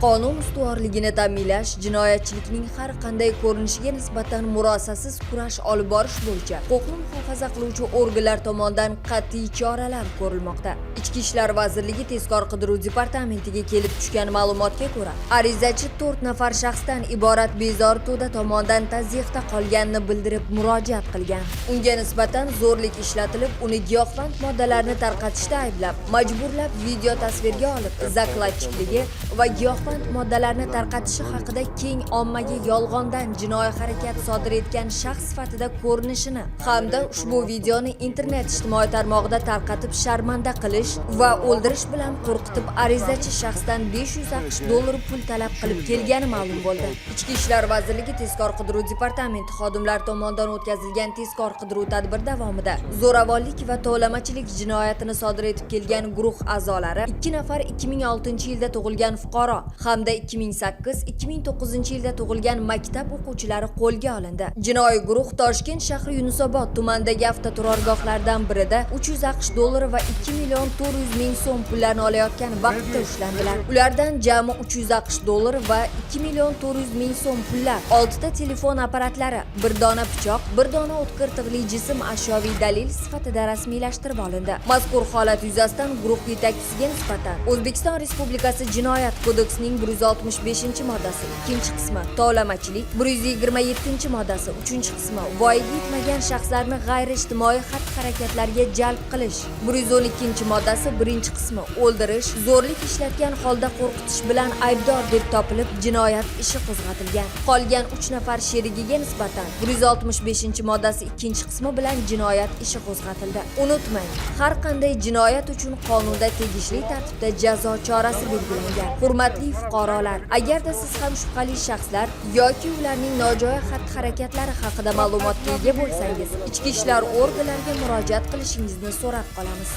qonun ustuvorligini ta'minlash jinoyatchilikning har qanday ko'rinishiga nisbatan murosasiz kurash olib borish bo'yicha huquqni muhofaza qiluvchi organlar tomonidan qat'iy choralar ko'rilmoqda. Ichki ishlar vazirligi tezkor qidiruv departamentiga kelib tushgan ma'lumotga ko'ra, arizachi 4 nafar shaxsdan iborat bezori to'da tomonidan tazyiqda qolganini bildirib murojaat qilgan. Unga nisbatan zo'rlik ishlatilib, uni giyohvand moddalarni tarqatishda ayblab, majburlab video tasvirga olib, zakladchikligi va giyohvand moddalarni tarqatishi haqida keng ommaga yolg'ondan jinoiy harakat sodir etgan shaxs sifatida ko'rinishini hamda ushbu videoni internet ijtimoiy tarmog'ida tarqatib sharmanda qilish va o'ldirish bilan qo'rqitib arizachi shaxsdan 500 AQSh dollari pul talab qilib kelgani ma'lum bo'ldi. Ichki ishlar vazirligi tezkor qidiruv departamenti xodimlari tomonidan o'tkazilgan tezkor qidiruv tadbiri davomida zo'ravonlik va tovlamachilik jinoyatini sodir etib kelgan guruh a'zolari 2 nafar 2006-yilda tug'ilgan fuqaro hamda 2008-2009-yilda tug'ilgan maktab o'quvchilari qo'lga olindi. Jinoiy guruh Toshkent shahri Yunusobod tumanidagi avtoturargohlardan birida 300 AQSh dollari va 2 million 400 ming so'm pullarni olayotgan vaqtda ushlandilar. Ulardan jami 300 AQSh dollari va 2 million 400 ming so'm pullar, 6 ta telefon apparatlari, 1 dona pichoq, 1 dona o'tkir tig'li jism ashyoviy dalil sifatida rasmiylashtirib olindi. Mazkur holat yuzasidan guruh yetakchisiga nisbatan O'zbekiston Respublikasi Jinoyat kodeksining 165-moddasi 2-qismi tovlamachilik, 127-moddasi 3-qismi voyaga yetmagan shaxslarni g'ayriijtimoiy xatti-harakatlarga jalb qilish, 112-moddasi 1-qismi o'ldirish, zo'rlik ishlatgan holda qo'rqitish bilan aybdor deb topilib jinoyat ishi qo'zg'atilgan. Qolgan 3 nafar sherigiga nisbatan 165-moddasi 2-qismi bilan jinoyat ishi qo'zg'atildi. Unutmang, har qanday jinoyat uchun qonunda tegishli tartibda jazo chorasi belgilangan. Hurmatli fuqarolar, agarda siz ham shubhali shaxslar yoki ularning nojo'ya xatti-harakatlari haqida ma'lumotga ega bo'lsangiz, ichki ishlar organlariga murojaat qilishingizni so'rab qolamiz.